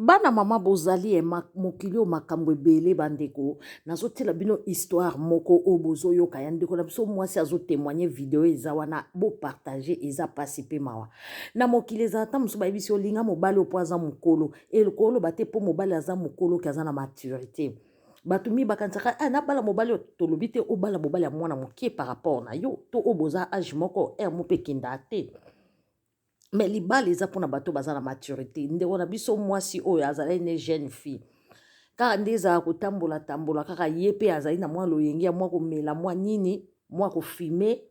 Bana mama bozali mokili oyo makambo ebele bandeko nazotela bino histoire moko oyo bozoyoka ya ndeko na biso mwasi azotémoigne video eza wana bopartage eza pasi mpe mawa na mokili ezala ta mosusu bayebisi olinga mobali oyo mpo aza mokolo elokoloba te mpo mobali aza mokolo oki aza na maturité bato mibakanisaka nabala mobali oyo tolobi te obala mobali ya mwana mokie par rapport na yo to oyo boza age moko mo mpe ekenda te. Mais libala eza mpona bato baza na maturité ndeko na biso mwasi oyo azali ne jeune fille kaka nde ezala kotambola kaka ye mpe azali na mwa loyenge ya mwa komela mwa nini mwa kofime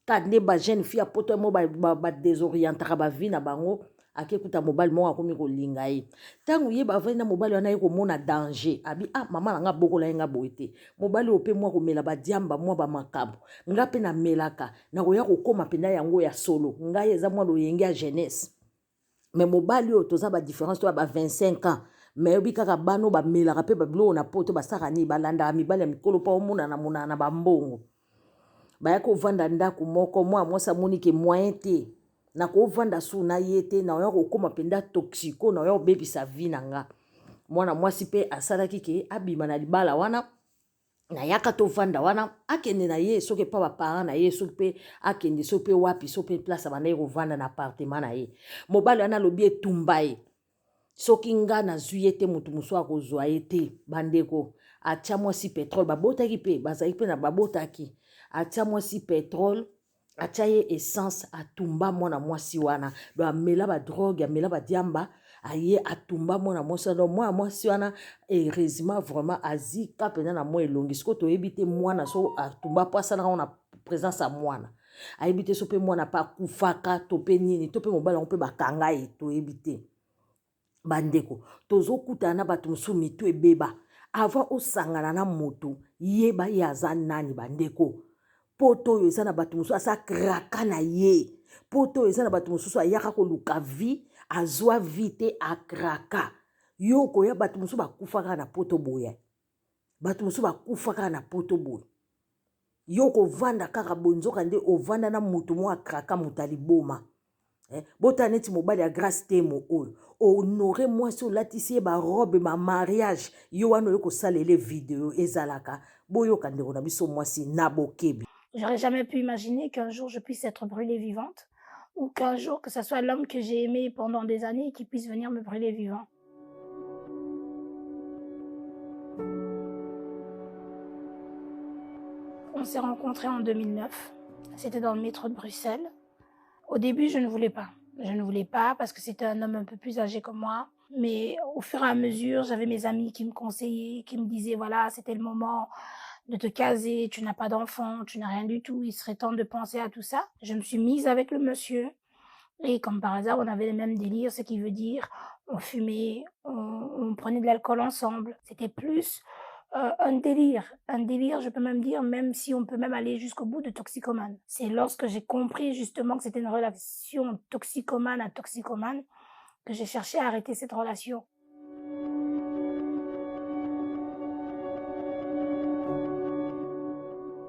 kaka nde ba jeune fille apoto mo badésorientaka bavi na bango akekuta mobali moko akomi kolinga ye ntango ye bavandi na mobali wana ye komona danger abi mama na nga bokola ye nga boye te mobali oyo mpe mwa komela badiamba mwa bamakambo nga mpe namelaka nakoya kokóma mpenda yango ya solo ngai eza mwa loyenge ya jeunesse mais mobali oyo toza badifférence to ya ba 25 ans mais yobi kaka bana oyo bamelaka mpe babiloko na poto basaka nini balandaka mibali ya mikolo mpo omonana na bambongo baya kovanda ndako moko mwa mwasi amoni ke moyen te nakovanda su na ye te naoya kokóma mpenda toxico naoya kobebisa vi na nga mwana mwasi mpe asalaki ke abima na libala wana nayaka tovanda wana akende na ye soki epa baparent na ye soki mpe akende soki mpe wapi soki mpe place abandaki kovanda na appartement na ye mobali wana alobi etumba ye soki nga nazwi ye te motu mosusu akozwa ye te bandeko atia mwasi petrole babotaki mpe bazalaki mpe na babotaki atia mwasi petrole atia ye essence atumba mwana mwasi wana do amela badrogue amela badiamba aye atumba mwana mwasi wana mwana mwasi wana heureusement vraiment azika mpena na mwa elongi sikoyo toyebi te mwana so atumba mpo asalaka na présence ya mwana ayebi te so mpe mwana mpe akufaka to mpe nini to mpe mobali yango mpe bakanga ye toyebi te bandeko tozokutana na bato mosusu mitu ebeba avant osangana na moto yeba ye aza nani bandeko poto oyo eza na bato mosusu asakraka na ye poto oyo eza na bato mosusu ayaka koluka vi azwa vi te akraka yo koya bato mosusu bakufaka na poto boya bato mosusu bakufaka na poto boya yo kovanda kaka bonzoka nde ovanda na moto mo akraka moto aliboma bota neti mobali ya grâce temo oyo honore mwasi olatisi ye barobe mariage yo wana oyo kosalela video ezalaka boyoka ndeko na biso mwasi na bokebi. J'aurais jamais pu imaginer qu'un jour je puisse être brûlée vivante ou qu'un jour que ce soit l'homme que j'ai aimé pendant des années qui puisse venir me brûler vivant. On s'est rencontrés en 2009, c'était dans le métro de Bruxelles. Au début, je ne voulais pas. Je ne voulais pas parce que c'était un homme un peu plus âgé que moi. Mais au fur et à mesure, j'avais mes amis qui me conseillaient, qui me disaient, voilà, c'était le moment de te caser, tu n'as pas d'enfant, tu n'as rien du tout, il serait temps de penser à tout ça. Je me suis mise avec le monsieur et comme par hasard, on avait les mêmes délires, ce qui veut dire on fumait, on prenait de l'alcool ensemble. C'était plus un délire, je peux même dire, même si on peut même aller jusqu'au bout de toxicomane. C'est lorsque j'ai compris justement que c'était une relation toxicomane à toxicomane que j'ai cherché à arrêter cette relation.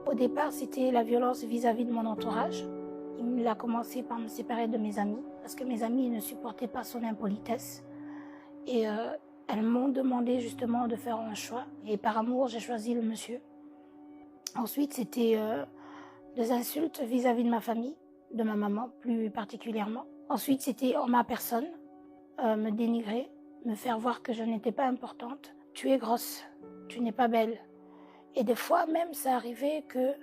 Au départ, c'était la violence vis-à-vis de mon entourage. Il a commencé par me séparer de mes amis, parce que mes amis ne supportaient pas son impolitesse. Et elles m'ont demandé justement de faire un choix. Et par amour, j'ai choisi le monsieur. Ensuite, c'était des insultes vis-à-vis de ma famille, de ma maman plus particulièrement. Ensuite, c'était en ma personne, me dénigrer, me faire voir que je n'étais pas importante. Tu es grosse, tu n'es pas belle. Et des fois même, ça arrivait que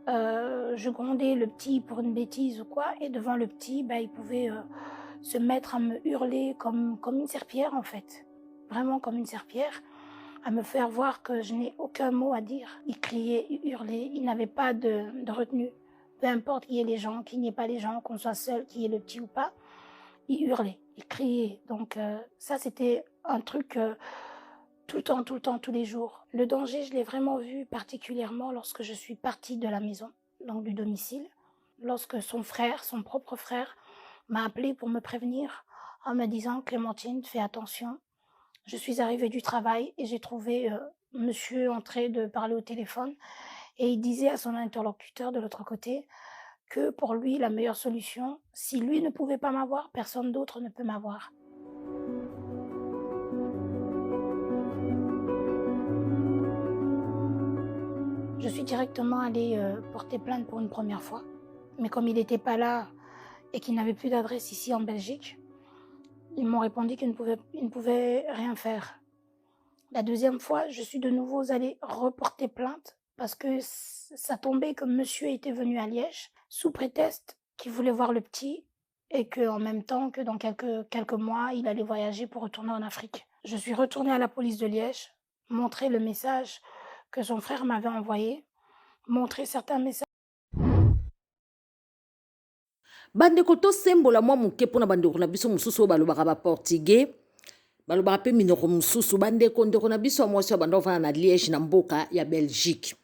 je grondais le petit pour une bêtise ou quoi, et devant le petit, il pouvait se mettre à me hurler comme une serpillière en fait. Vraiment comme une serpillière, à me faire voir que je n'ai aucun mot à dire. Il criait, il hurlait, il n'avait pas de retenue. Peu importe qu'il y ait les gens, qu'il n'y ait pas les gens, qu'on soit seul, qu'il y ait le petit ou pas, il hurlait, il criait. Donc ça, c'était un truc... tout le temps, tous les jours. Le danger, je l'ai vraiment vu particulièrement lorsque je suis partie de la maison, donc du domicile. Lorsque son frère, son propre frère, m'a appelé pour me prévenir en me disant « Clémentine, fais attention ». Je suis arrivée du travail et j'ai trouvé monsieur en train de parler au téléphone et il disait à son interlocuteur de l'autre côté que pour lui, la meilleure solution, si lui ne pouvait pas m'avoir, personne d'autre ne peut m'avoir. suis directement allée porter plainte pour une première fois. Mais comme il n'était pas là et qu'il n'avait plus d'adresse ici en Belgique, ils m'ont répondu qu'ils ne pouvaient rien faire. La deuxième fois, je suis de nouveau allée reporter plainte parce que ça tombait que monsieur était venu à Liège sous prétexte qu'il voulait voir le petit et qu'en même temps que dans quelques mois, il allait voyager pour retourner en Afrique. Je suis retournée à la police de Liège, montrer le message que son frère m'avait envoyé, montrer certains messages. Bandeko tosembola mwa moke mpona bandeko na biso mosusu oyo balobaka baportugais balobaka mpe minoko mosusu bandeko ndeko na biso ya mwasi oyo banda ovanda na Liège na mboka ya Belgique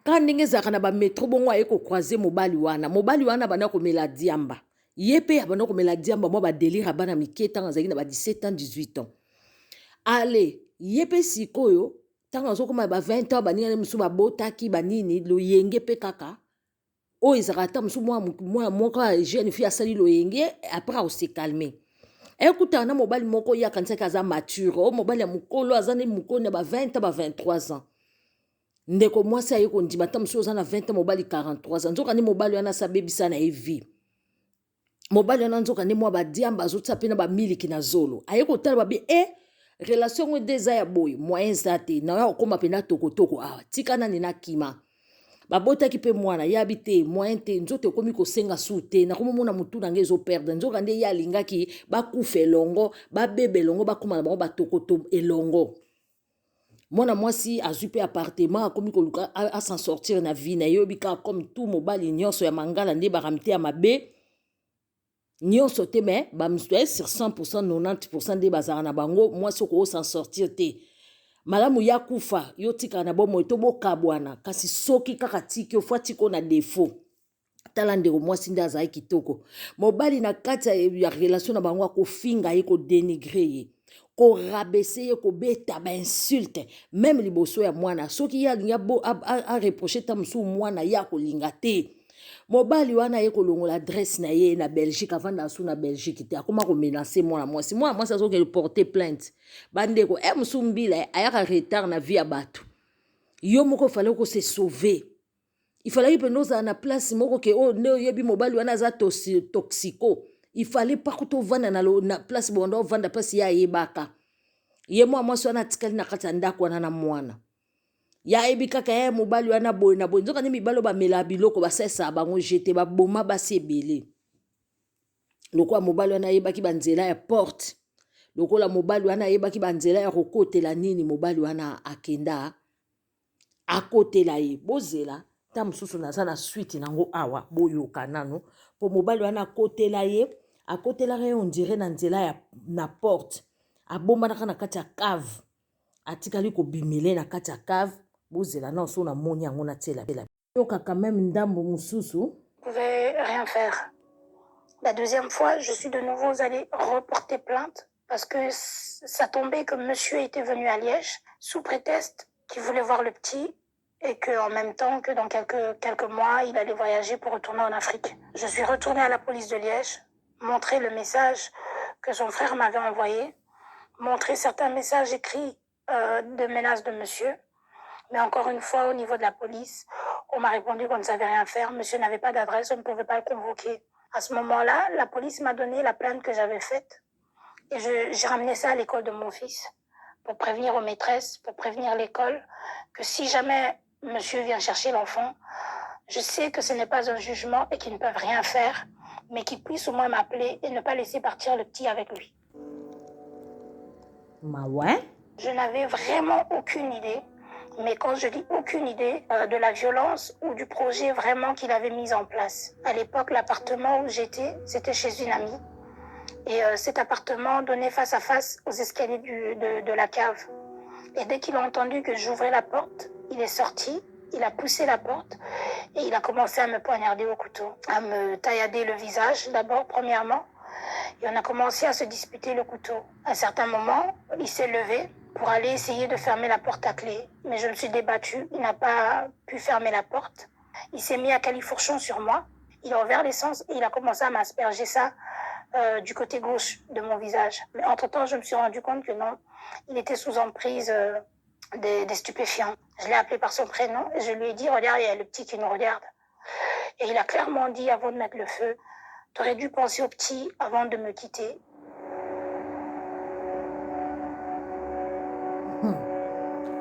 kaka ndenge ezalaka na bametro bongo aye kokroise mobali wana banda komela diamba ye mpe abanda komela diamba mwa badelire bana mike ntango azalaki na ba 17 ans 18 ans ale ye mpe sikoyo ntango azokoma ba 20 ans baningani mosusu babotaki banini loyenge mpe kaka oyo ezalaka ata mosusu mwana moko ya jeune fille asali loyenge apres akose calme ekutana na mobali moko ye akanisaki aza mature o mobali ya mokolo aza nde mokolo na ba 20 ans ba 23 ans ndeko mwasi aye kondima ata mosusu oza na 20 ans mobali 43 ans nzoka nde mobali wana asabebisa na ye vie mobali wana nzoka nde mwa badiamba azotisa mpe na bamiliki na zolo aye kotala babi relation ngo nde eza ya boye moyen eza te naoya kokóma mpena tokotoko awa tika nani nakima babotaki mpe mwana yabi te moyen te nzoto ekomi kosenga su te nakomomona motu na nge ezoperdre nzoka nde ye alingaki bakufa elongo babebe elongo bakóma na bango batokoto elongo mwana mwasi azwi mpe appartement akomi koluka asan sortir na vie na ye oyebi kaka comme tout mobali nyonso ya mangala nde bakamite ya mabe nyonso te me bamisusu sur 100% 90% nde bazala na bango mwasi oko osan sortir te malamu ya kufa yo tika na bomoi to bokabwana kasi soki kaka tiki ofwa tiko na defo tala ndeko mwasi nde azali kitoko mobali na kati ya relation na bango akofinga ye kodenigre ye korabese ye kobeta bainsulte meme liboso ya mwana soki ye alingi areproche ta mosusu mwana ye akolinga te mobali wana ye kolongola adresse na ye na Belgique avanda asu na Belgique te akoma komenase mwana mwasi azokende porter plainte bandeko mosusu mbila ayaka retard na vie ya bato yo moko fallait ko se sauver il fallait que nous na place moko ke ne oyebi mobali wana aza toxico il fallait pas ko vanda na place bondo vanda place ya yebaka ye mwasi wana atikali na kati ya ndako wana na mwana ya ebi kaka mobali wana boye na boye nzoka nde mibalo bamela biloko basesa bango jete baboma basi ebele lokola mobali wana ayebaki banzela ya porte lokola mobali wana ayebaki banzela ya kokotela nini mobali wana akenda akotela ye bozela ta mosusu naza na suite nango awa boyoka nano po mobali wana akotela ye akotelaka ye ondire na nzela na porte abombanaka na kati ya cave atikali kobimele na kati ya cave bozela na oso na moni yango na tiela yoka quand même ndambo mosusu pouvait rien faire. La deuxième fois, je suis de nouveau allée reporter plainte parce que ça tombait que monsieur était venu à Liège sous prétexte qu'il voulait voir le petit et qu'en même temps que dans quelques mois, il allait voyager pour retourner en Afrique. Je suis retournée à la police de Liège, montrer le message que son frère m'avait envoyé, montrer certains messages écrits de menaces de monsieur. Mais encore une fois, au niveau de la police, on m'a répondu qu'on ne savait rien faire. Monsieur n'avait pas d'adresse, on ne pouvait pas le convoquer. À ce moment-là, la police m'a donné la plainte que j'avais faite. Et j'ai ramené ça à l'école de mon fils pour prévenir aux maîtresses, pour prévenir l'école, que si jamais monsieur vient chercher l'enfant, je sais que ce n'est pas un jugement et qu'ils ne peuvent rien faire, mais qu'ils puissent au moins m'appeler et ne pas laisser partir le petit avec lui. Bah ouais. Je n'avais vraiment aucune idée. Mais quand je dis aucune idée de la violence ou du projet vraiment qu'il avait mis en place. À l'époque, l'appartement où j'étais, c'était chez une amie. Et cet appartement donnait face à face aux escaliers de la cave. Et dès qu'il a entendu que j'ouvrais la porte, il est sorti, il a poussé la porte et il a commencé à me poignarder au couteau, à me taillader le visage d'abord, premièrement. Et on a commencé à se disputer le couteau. À un certain moment, il s'est levé pour aller essayer de fermer la porte à clé. Mais je me suis débattue, il n'a pas pu fermer la porte. Il s'est mis à califourchon sur moi, il a ouvert l'essence et il a commencé à m'asperger ça du côté gauche de mon visage. Mais entre-temps, je me suis rendu compte que non, il était sous emprise des stupéfiants. Je l'ai appelé par son prénom et je lui ai dit, regarde, il y a le petit qui nous regarde. Et il a clairement dit, avant de mettre le feu, tu aurais dû penser au petit avant de me quitter.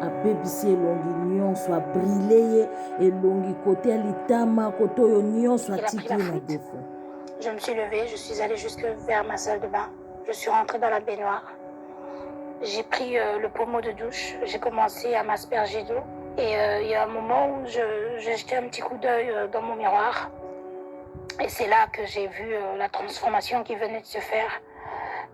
Abebisi elongi nyonso abrile ye elongi kote ya litama kote oyo nyonso Il a pris atiki la ye na fuite. defo. Je me suis levée, je suis allée jusque vers ma salle de bain. Je suis rentrée dans la baignoire. J'ai pris le pommeau de douche, j'ai commencé à m'asperger d'eau. Et il y a un moment où j'ai jeté un petit coup d'œil dans mon miroir. Et c'est là que j'ai vu la transformation qui venait de se faire.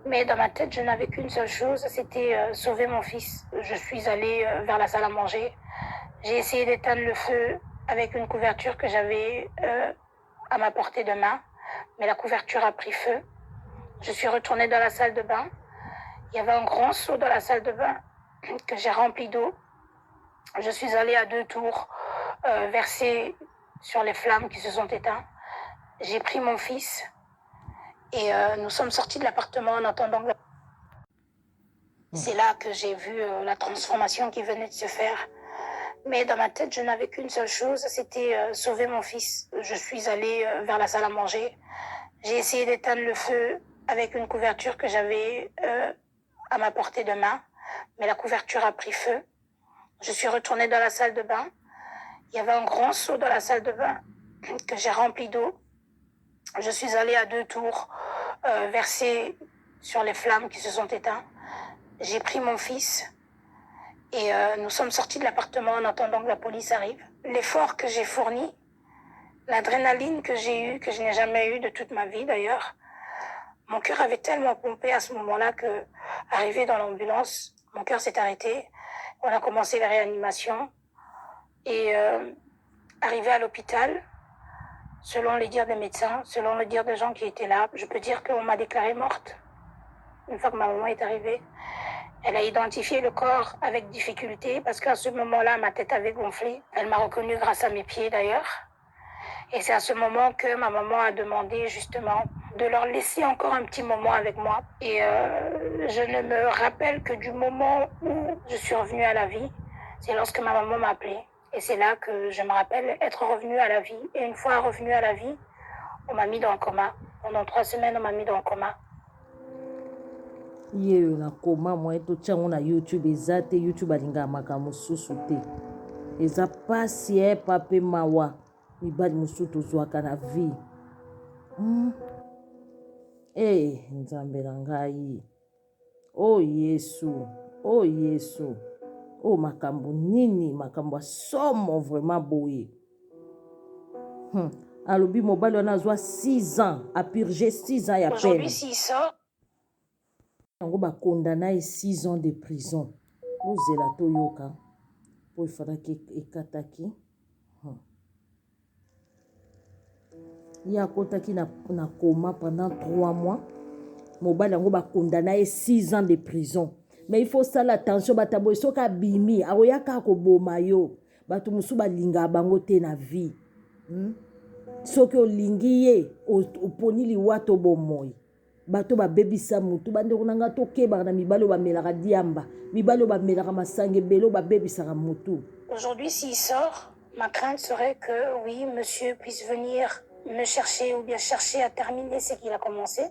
Mais dans ma tête, je n'avais qu'une seule chose, c'était sauver mon fils. Je suis allée vers la salle à manger. J'ai essayé d'éteindre le feu avec une couverture que j'avais à ma portée de main. Mais la couverture a pris feu. Je suis retournée dans la salle de bain. Il y avait un grand seau dans la salle de bain que j'ai rempli d'eau. Je suis allée à 2 tours verser sur les flammes qui se sont éteintes. J'ai pris mon fils et nous sommes sortis de l'appartement en attendant que C'est là que j'ai vu la transformation qui venait de se faire. Mais dans ma tête, je n'avais qu'une seule chose, c'était sauver mon fils. Je suis allée vers la salle à manger. J'ai essayé d'éteindre le feu avec une couverture que j'avais à ma portée de main. Mais la couverture a pris feu. Je suis retournée dans la salle de bain. Il y avait un grand seau dans la salle de bain que j'ai rempli d'eau. Je suis allée à 2 tours verser sur les flammes qui se sont éteintes. J'ai pris mon fils et nous sommes sortis de l'appartement en attendant que la police arrive. L'effort que j'ai fourni, l'adrénaline que j'ai eue, que je n'ai jamais eue de toute ma vie d'ailleurs, mon cœur avait tellement pompé à ce moment-là que, arrivé dans l'ambulance, mon cœur s'est arrêté. On a commencé la réanimation et arrivé à l'hôpital, selon les dires des médecins, selon les dires des gens qui étaient là, je peux dire qu'on m'a déclarée morte. Une fois que ma maman est arrivée, elle a identifié le corps avec difficulté parce qu'à ce moment-là, ma tête avait gonflé. Elle m'a reconnue grâce à mes pieds d'ailleurs. Et c'est à ce moment que ma maman a demandé justement de leur laisser encore un petit moment avec moi. Et je ne me rappelle que du moment où je suis revenue à la vie, c'est lorsque ma maman m'a appelée. Et c'est là que je me rappelle être revenue à la vie. Et une fois revenue à la vie, on m'a mis dans le coma. Pendant 3 semaines, on m'a mis dans le coma. Ye oyo na koma mwa totia yango na YouTube eza te. YouTube alingaka makambo mosusu te. Eza pasi epa mpe mawa mibali mosusu tozwaka na vie. Nzambe na ngai. O Yesu, o Yesu. O makambo nini, makambo somo vraiment boye. Alobi mobali wana azwa 6 ans, a purgé 6 ans ya peine. Aujourd'hui, s'il sort, yango bakondana ye 6 ans de prison. Ozela toyoka po efalaki ekataki. Ye akotaki na coma pendant 3 mois. Mobali yango bakondana ye 6 ans de prison. Mais il faut sala attention batabo soki abimi akoyaka koboma yo. Bato mosusu balingaka bango te na vie. Soki olingi ye oponi liwato bomoi. Bato babebisa mutu bandeko nanga tokebaka na mibali bamelaka diamba. Mibali bamelaka masange belo babebisaka mutu. Aujourd'hui, s'il sort, ma crainte serait que, oui, monsieur puisse venir me chercher ou bien chercher à terminer ce qu'il a commencé.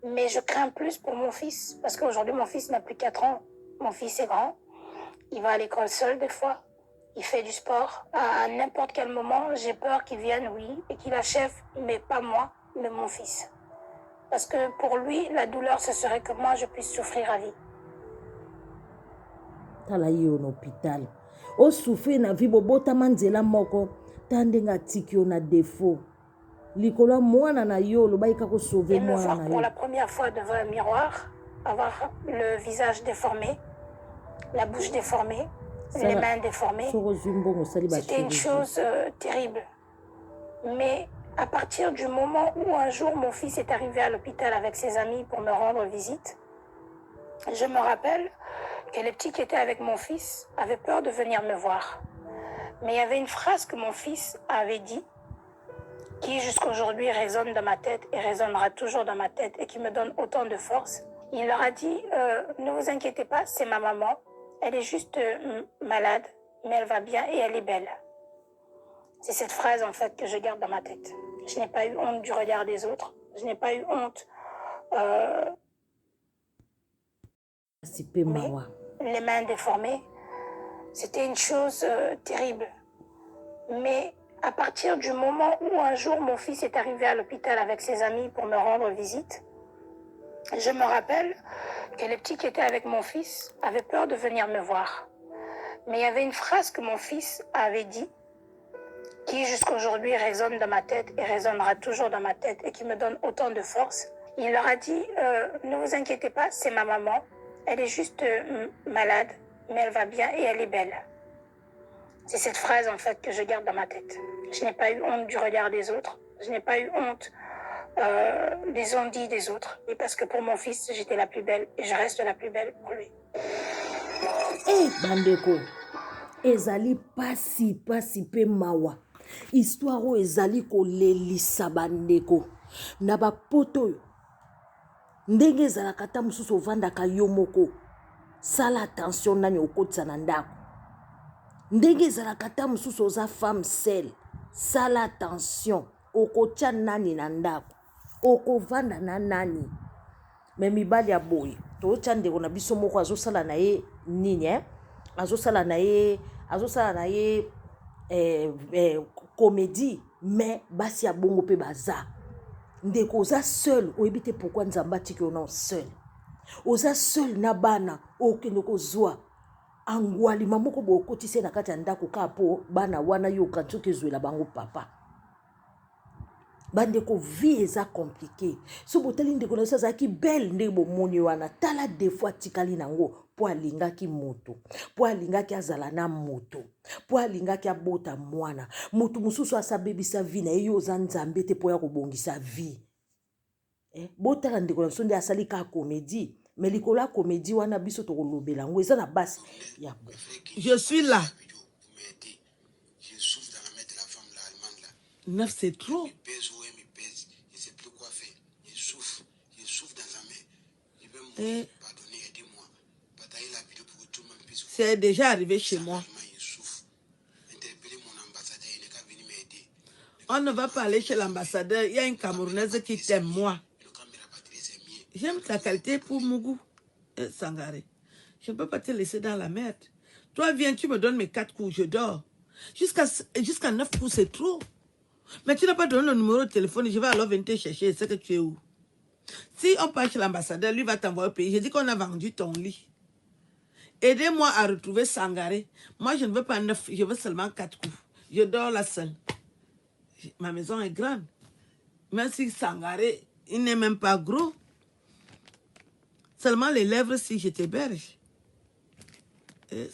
Mais je crains plus pour mon fils, parce qu'aujourd'hui, mon fils n'a plus 4 ans. Mon fils est grand. Il va à l'école seul des fois. Il fait du sport. À n'importe quel moment, j'ai peur qu'il vienne, oui, et qu'il achève, mais pas moi, mais mon fils. Parce que pour lui, la douleur, ce serait que moi, je puisse souffrir à vie. Tala ye en hôpital. O souffrir na vie bobotama nzela moko. Tandenga tiki yo na défaut. Likolo mwana na yo lobaika ko sauver Et me mwana voir na pour yo. la première fois devant un miroir, avoir le visage déformé, la bouche déformée, les mains déformées, c'était une chose terrible. Mais à partir du moment où un jour mon fils est arrivé à l'hôpital avec ses amis pour me rendre visite, je me rappelle que les petits qui étaient avec mon fils avaient peur de venir me voir. Mais il y avait une phrase que mon fils avait dit, qui jusqu'à aujourd'hui résonne dans ma tête et résonnera toujours dans ma tête et qui me donne autant de force. Il leur a dit, ne vous inquiétez pas, c'est ma maman. elle est juste malade, mais elle va bien et elle est belle. C'est cette phrase en fait que je garde dans ma tête. Je n'ai pas eu honte du regard des autres. Je n'ai pas eu honte. Mais les mains déformées, c'était une chose terrible. Mais à partir du moment où un jour mon fils est arrivé à l'hôpital avec ses amis pour me rendre visite, je me rappelle que les petits qui étaient avec mon fils avaient peur de venir me voir. Mais il y avait une phrase que mon fils avait dit qui jusqu'à aujourd'hui résonne dans ma tête et résonnera toujours dans ma tête et qui me donne autant de force. Il leur a dit ne vous inquiétez pas, c'est ma maman. Elle est juste malade, mais elle va bien et elle est belle. C'est cette phrase en fait que je garde dans ma tête. Je n'ai pas eu honte du regard des autres. Je n'ai pas eu honte des ondits des autres. Et parce que pour mon fils, j'étais la plus belle et je reste la plus belle pour lui. Bandeko, ezali pasi pe mawa. Histoire o ezali kolelisa bandeko. Na ba poto ndenge ezalaka ata mosusu ovandaka yo moko. Sala attention nani okotisa na ndako. Ndenge ezalaka ata mosusu oza femme seule. Sala attention okotia nani na ndako. Okovanda na nani. Me mibali ya boye. Tootya ndeko na biso moko azosala na ye nini azosala na ye comédie mais basi ya bongo pe baza. Ndeko oza seul oyebi te pourquoi nzambe atiki yo na seul. Oza seul na bana okende kozwa angwalima moko boye okotisi na kati ya ndako kaka po bana wana yo okanisi okezwela bango papa. Bandeko vie eza compliqué. So botali ndeko na biso azalaki belle ndenge bomoni wana tala des fois tikali nango po alingaki moto, po alingaki azala na moto, po alingaki abota mwana. Moto mosusu asabebisa vie na ye yo oza nzambe te po ya kobongisa vie. Botala ndeko na biso nde asali ka comédie. Mais likolo ya comédie wana biso tokolobela ngo eza na basi ya bo. Je suis là. 9 c'est trop. Je sais plus quoi faire. Je souffre dans sa main. Je veux mourir. Pardonnez, aidez-moi. Bataillez la vidéo pour que tout le monde puisse. C'est déjà arrivé chez moi. Je souffre. Interpellez mon ambassadeur, il n'est qu'à venir m'aider. On ne va pas aller chez l'ambassadeur. Il y a une Camerounaise qui t'aime, moi. J'aime ta qualité pour Mougou. Sangaré. Je ne peux pas te laisser dans la merde. Toi, viens, tu me donnes mes 4 coups, je dors. Jusqu'à 9 coups, c'est trop. Mais tu n'as pas donné le numéro de téléphone, je vais alors venir te chercher, c'est que tu es où? Si on part chez l'ambassadeur, lui va t'envoyer au pays. J'ai dit qu'on a vendu ton lit. Aidez-moi à retrouver Sangaré. Moi, je ne veux pas 9, je veux seulement 4 coups. Je dors là seule. Ma maison est grande. Même si Sangaré, il n'est même pas gros. Seulement les lèvres si je t'héberge.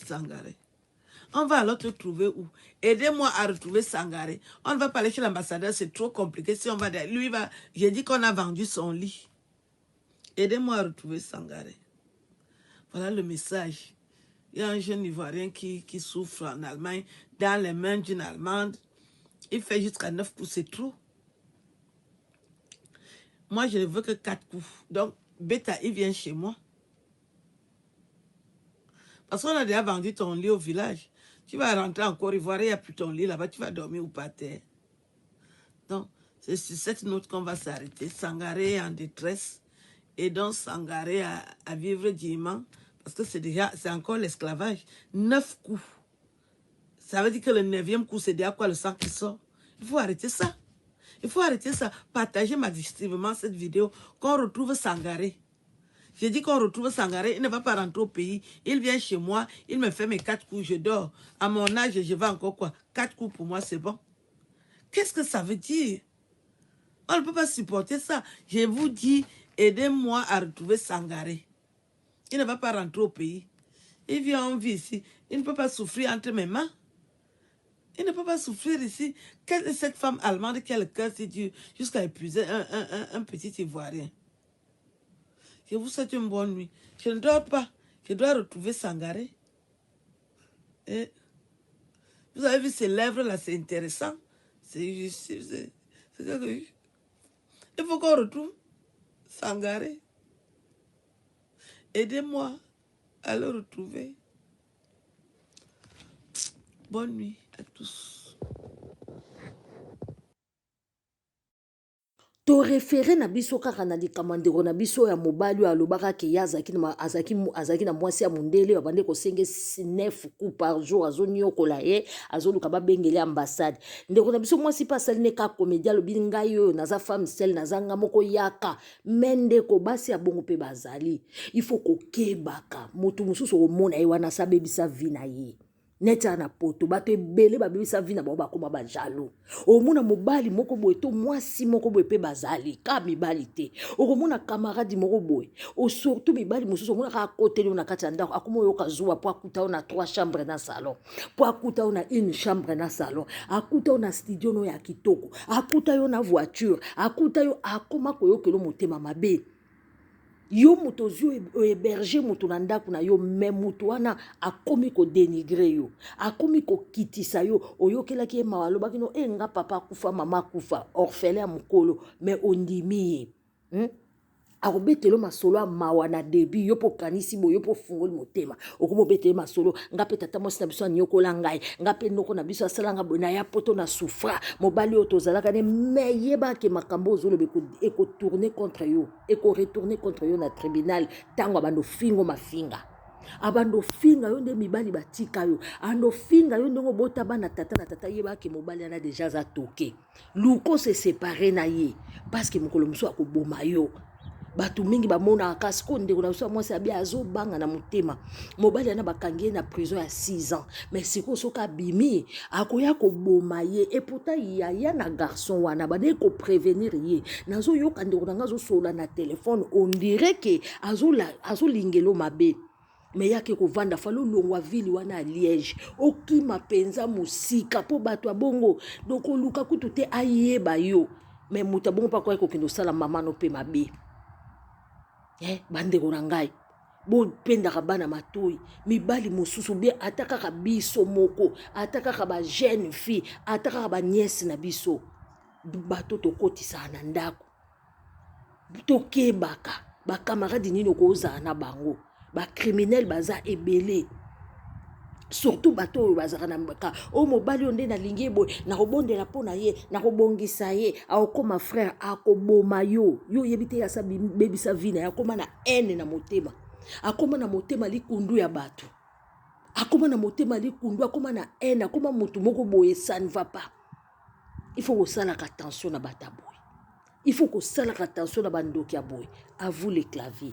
Sangaré. On va alors te trouver où? Aidez-moi à retrouver Sangaré. On ne va pas aller chez l'ambassadeur, c'est trop compliqué. Si on va derrière, lui va. J'ai dit qu'on a vendu son lit. Aidez-moi à retrouver Sangaré. Voilà le message. Il y a un jeune Ivoirien qui souffre en Allemagne, dans les mains d'une Allemande. Il fait jusqu'à 9 coups, c'est trop. Moi, je ne veux que 4 coups. Donc, Beta, il vient chez moi. Parce qu'on a déjà vendu ton lit au village. Tu vas rentrer en Côte d'Ivoire, il n'y a plus ton lit là-bas, tu vas dormir ou par terre. Donc, c'est sur cette note qu'on va s'arrêter. Sangaré est en détresse. Et donc, Sangaré à vivre dignement. Parce que c'est encore l'esclavage. 9 coups. Ça veut dire que le 9e coup, c'est déjà quoi le sang qui sort. Il faut arrêter ça. Il faut arrêter ça. Partagez massivement cette vidéo. Qu'on retrouve Sangaré. J'ai dit qu'on retrouve Sangaré, il ne va pas rentrer au pays. Il vient chez moi, il me fait mes 4 coups, je dors. À mon âge, je vais encore quoi? 4 coups pour moi, c'est bon. Qu'est-ce que ça veut dire? On ne peut pas supporter ça. Je vous dis, aidez-moi à retrouver Sangaré. Il ne va pas rentrer au pays. Il vient en vie ici. Il ne peut pas souffrir entre mes mains. Il ne peut pas souffrir ici. Quelle est cette femme allemande qui a le cœur si dur jusqu'à épuiser un petit Ivoirien? Je vous souhaite une bonne nuit. Je ne dors pas. Je dois retrouver Sangaré. Et vous avez vu ces lèvres là, c'est intéressant. Il faut qu'on retrouve Sangaré. Aidez-moi à le retrouver. Bonne nuit à tous. To référé na biso kaka na likamandeko na biso ya mobali oyo alobaka ke ye azalaki na mwasi ya mondele abandi kosenge 9 coups par jour azoniokola ye azoluka babengele ambassade ndeko na biso mwasi mpe asali ne kaka comédie alobi ngai oyo naza femme sel naza nga moko yaka me ndeko basi ya bongo mpe bazali il faut kokebaka moto mosusu okomona ye wana asabebisa vi na ye neti na poto bato ebele babebisa vi na bango bakoma bajalo omona mobali moko boye to mwasi moko boye mpe bazali ka mibali te okomona kamaradi moko boye surtout mibali mosusu omona kaka akoteli na kati ya ndako akoma oyoka zuwa po akuta o na 3 chambre na salon po akuta o na 1 chambre na salon akuta o na studio no ya kitoko akuta yo na voiture akuta yo akoma koyokela motema mabe yo moto ozwi héberger moto na ndako na yo me moto wana akomi kodénigre yo akomi kokitisa yo oyokelaki ye mawa alobaki no nga papa akufa mama akufa orphelin ya mokolo me ondimi ye akobetelo masolo ya mawa na debi yo mpo kanisi boye yo mpo fungoli motema okomi obetele masolo nga mpe tata mwasi na biso aniokola ngai nga mpe ndoko na biso asalanga boye na ya poto na souffra mobali oyo tozalaka ne me yebake makambo ozoloba ekotourne contre yo ekoretourne contre yo na tribunal ntango abando fingo mafinga abando finga yo nde mibali batika yo ando finga yo ndenge obota bana tata na tata yebake mobali ana deja aza toke luko se séparé na ye parce que mokolo mosusu akoboma yo bato mingi bamona kasi ko ndeko na biso mwasi abi azobanga na motema mobali ana bakangi ye na prison ya 6 ans mais sikoyo soki abimi akoya koboma ye et pourtant yaya na garçon wana bade koprévenir ye nazoyoka ndeko na nga azosola na telefone on dirait ke azolingelo mabe me yake kovanda falo longwa vili wana a Liège okima penza musika po bato abongo donc oluka kutu te ayeba yo me muta bongo pa kwa kokendo sala mama no pe mabe bandeko na ngai bopendaka bana matoi mibali mosusu bie ata kaka biso moko ata kaka ba jeune fille ata kaka ba nièce na biso bato tokotisaka na ndako tokebaka bakamaradi nini okozala na bango bacriminel baza ebele surtout bato oyo bazaka na mbaka o mobali oyo nde nalingi ye boye nakobondela mpo na ye nakobongisa ye akokoma frère akoboma yo oyebi te asa bebisa vi na ye akoma na haine na motema akoma na motema likundu ya bato akoma na motema likundu akoma na haine akoma motu moko boye ça ne va pas il faut kosalaka attention na bata boye il faut kosalaka attention na bandoki ya boye à vous les claviers.